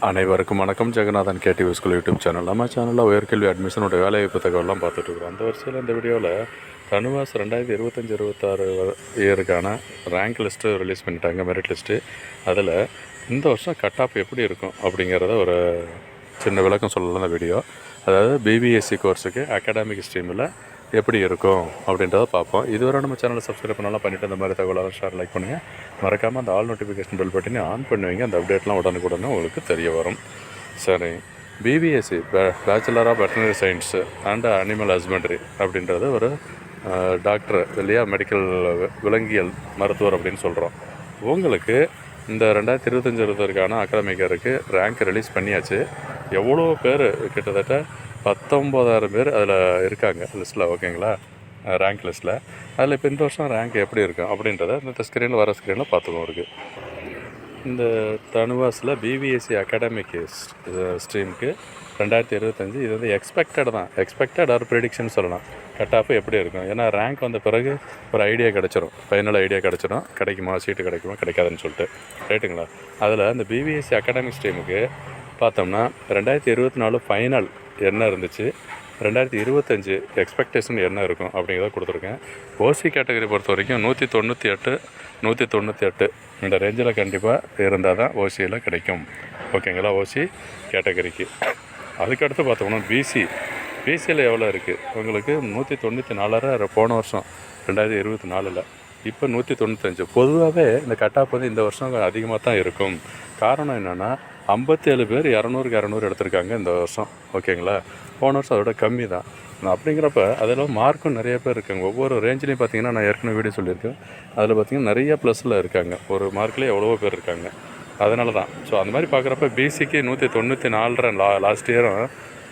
அனைவருக்கும் வணக்கம். Jagannathan KTV school YouTube channel. நம்ம சேனலில் உயர்கல்வி அட்மிஷனோட வேலைவாய்ப்பு தகவலாம் பார்த்துட்ருக்குறோம். அந்த வரிசையில் இந்த வீடியோவில் தனுவாஸ் 2025-26 இயருக்கான ரேங்க் லிஸ்ட்டு ரிலீஸ் பண்ணிட்டாங்க, மெரிட் லிஸ்ட்டு. அதில் இந்த வருஷம் கட் ஆஃப் எப்படி இருக்கும் அப்படிங்கிறத ஒரு சின்ன விளக்கம் சொல்லலாம் இந்த வீடியோ. அதாவது பிபிஎஸ்சி கோர்ஸுக்கு அகாடமிக் ஸ்ட்ரீமில் எப்படி இருக்கும் அப்படின்றத பார்ப்போம். இதுவரை நம்ம சேனலை சப்ஸ்கிரைப் பண்ணாலும் பண்ணிவிட்டு அந்த மாதிரி தகவலாம் ஷேர் லைக் பண்ணுங்கள். மறக்காமல் அந்த ஆல் நோட்டிஃபிகேஷன் பெல் பட்டனே ஆன் பண்ணுவீங்க. அந்த அப்டேட்லாம் உடனுக்குடனே உங்களுக்கு தெரிய வரும். சரி, BVSc bachelor of veterinary science and animal husbandry அப்படின்றது ஒரு டாக்டர் இல்லையா, மெடிக்கல் விலங்கியல் மருத்துவர் அப்படின்னு சொல்கிறோம். உங்களுக்கு இந்த 2025-26 அகாடமிக்கருக்கு ரேங்க் ரிலீஸ் பண்ணியாச்சு. எவ்வளோ பேர், கிட்டத்தட்ட 19,000 பேர் அதில் இருக்காங்க லிஸ்ட்டில். ஓகேங்களா, ரேங்க் லிஸ்ட்டில். அதில் இப்போ இந்த வருஷம் ரேங்க் எப்படி இருக்கும் அப்படின்றத இந்த ஸ்க்ரீனில் வர ஸ்க்ரீனில் பார்த்துக்கோம். இருக்குது இந்த தனுவாஸில் பிபிஎஸ்சி அகாடமிக் ஸ்ட்ரீமுக்கு 2025 இது வந்து எக்ஸ்பெக்டட் ஆர் ப்ரெடிக்ஷன் சொல்லலாம். கட் ஆஃப் எப்படி இருக்கும், ஏன்னா ரேங்க் வந்த பிறகு ஒரு ஐடியா கிடச்சிரும், ஃபைனல் ஐடியா கிடச்சிடும், கிடைக்குமா சீட்டு கிடைக்குமா கிடைக்காதுன்னு சொல்லிட்டு, ரைட்டுங்களா. அதில் இந்த பிபிஎஸ்சி அகாடமிக் ஸ்ட்ரீமுக்கு பார்த்தோம்னா 2024 ஃபைனல் என்ன இருந்துச்சு, 2025 எக்ஸ்பெக்டேஷன் என்ன இருக்கும் அப்படிங்கிறத கொடுத்துருக்கேன். ஓசி கேட்டகரி பொறுத்த வரைக்கும் 198 இந்த ரேஞ்சில் கண்டிப்பாக இருந்தால் தான் ஓசியில் கிடைக்கும். ஓகேங்களா, ஓசி கேட்டகரிக்கு. அதுக்கடுத்து பார்த்தோம்னா பிசியில் எவ்வளோ இருக்குது உங்களுக்கு, 194 போன வருஷம் 2024, இப்போ 195. பொதுவாகவே இந்த கட் ஆஃப் வந்து இந்த வருஷம் அதிகமாக தான் இருக்கும். காரணம் என்னென்னா 57 பேர் 200 எடுத்திருக்காங்க இந்த வருஷம். ஓகேங்களா, போன வருஷம் அதோட கம்மி தான். அப்படிங்கிறப்ப அதில் மார்க்கும் நிறைய பேர் இருக்காங்க. ஒவ்வொரு ரேஞ்சிலையும் பார்த்திங்கன்னா, நான் ஏற்கனவே வீடியோ சொல்லியிருக்கேன், அதில் பார்த்திங்கன்னா நிறைய ப்ளஸில் இருக்காங்க. ஒரு மார்க்லேயே எவ்வளவோ பேர் இருக்காங்க. அதனால தான். ஸோ அந்த மாதிரி பார்க்குறப்ப பிசிக்கு 194 லாஸ்ட் இயரும்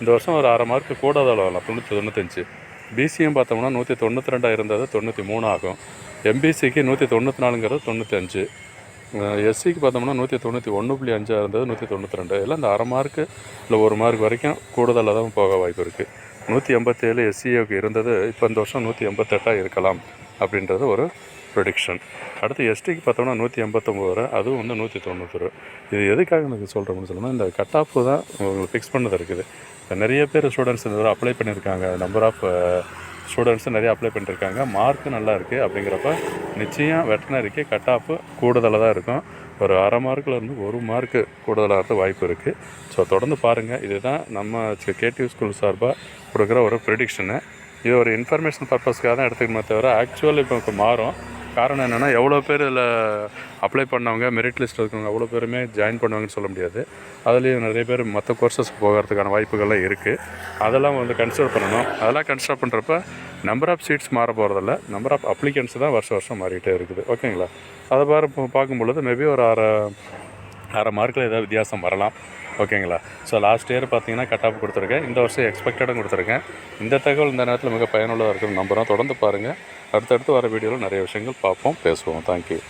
இந்த வருஷம் ஒரு 1/2 மார்க்கு கூட அளவில் 95. பிசியும் பார்த்தோம்னா 192 இருந்தது 93 ஆகும். எம்பிசிக்கு 194 95. எஸ்சிக்கு பார்த்தோம்னா 191.5 இருந்தது 192. எல்லாம் இந்த 1/2 மார்க்கு இல்லை 1 மார்க் வரைக்கும் கூடுதலாக தான் போக வாய்ப்பு இருக்குது. 187 எஸ்சிஏக்கு இருந்தது, இப்போ இந்த வருஷம் 188 இருக்கலாம் அப்படின்றது ஒரு ப்ரெடிக்ஷன். அடுத்து எஸ்டிக்கு பார்த்தோம்னா 189, அதுவும் வந்து 190. இது எதுக்காக எனக்கு சொல்கிறோம்னு சொல்லணும்னா, இந்த கட் ஆஃப் தான் உங்களுக்கு ஃபிக்ஸ் பண்ணது இருக்குது. நிறைய பேர் ஸ்டூடெண்ட்ஸ் இந்த தடவை அப்ளை பண்ணியிருக்காங்க, நம்பர் ஆஃப் ஸ்டூடெண்ட்ஸு நிறைய அப்ளை பண்ணியிருக்காங்க. மார்க்கு நல்லா இருக்குது. அப்படிங்கிறப்ப நிச்சயம் வெட்டனரிக்கு கட் ஆஃப் கூடுதலாக தான் இருக்கும். ஒரு 1/2 மார்க்கிலேருந்து 1 மார்க்கு கூடுதலாக வாய்ப்பு இருக்குது. ஸோ தொடர்ந்து பாருங்கள். இதுதான் நம்ம கேடிவி ஸ்கூல் சார்பாக கொடுக்குற ஒரு ப்ரெடிக்ஷனு. இது ஒரு இன்ஃபர்மேஷன் பர்பஸ்க்காக தான் எடுத்துக்கணுமே தவிர ஆக்சுவல் இப்போ மாறும். காரணம் என்னென்னா, எவ்வளோ பேர் இதில் அப்ளை பண்ணவங்க, மெரிட் லிஸ்ட் இருக்கவங்க அவ்வளோ பேருமே ஜாயின் பண்ணுவாங்கன்னு சொல்ல முடியாது. அதுலேயும் நிறைய பேர் மற்ற கோர்சஸ்க்கு போகிறதுக்கான வாய்ப்புகள்லாம் இருக்குது. அதெல்லாம் வந்து கன்சிடர் பண்ணணும். அதெல்லாம் கன்சிடர் பண்ணுறப்ப நம்பர் ஆஃப் சீட்ஸ் மாற போகிறதில்ல, நம்பர் ஆஃப் அப்ளிகன்ஸ் தான் வருஷம் மாறிக்கிட்டே இருக்குது. ஓகேங்களா, அதை பார்க்கும்பொழுது மேபி ஒரு அரை மார்க்கில் ஏதாவது வித்தியாசம் வரலாம். ஓகேங்களா. ஸோ லாஸ்ட் இயர் பார்த்தீங்கன்னா கட் ஆஃப் கொடுத்துருக்கேன், இந்த வருஷம் எக்ஸ்பெக்டடும் கொடுத்துருக்கேன். இந்த தகவல் இந்த நேரத்தில் மிக பயனுள்ளதாக இருக்குன்னு நம்புகிறோம். தொடர்ந்து பாருங்கள். அடுத்தடுத்து வர வீடியோவில் நிறைய விஷயங்கள் பார்ப்போம், பேசுவோம். தேங்க்யூ.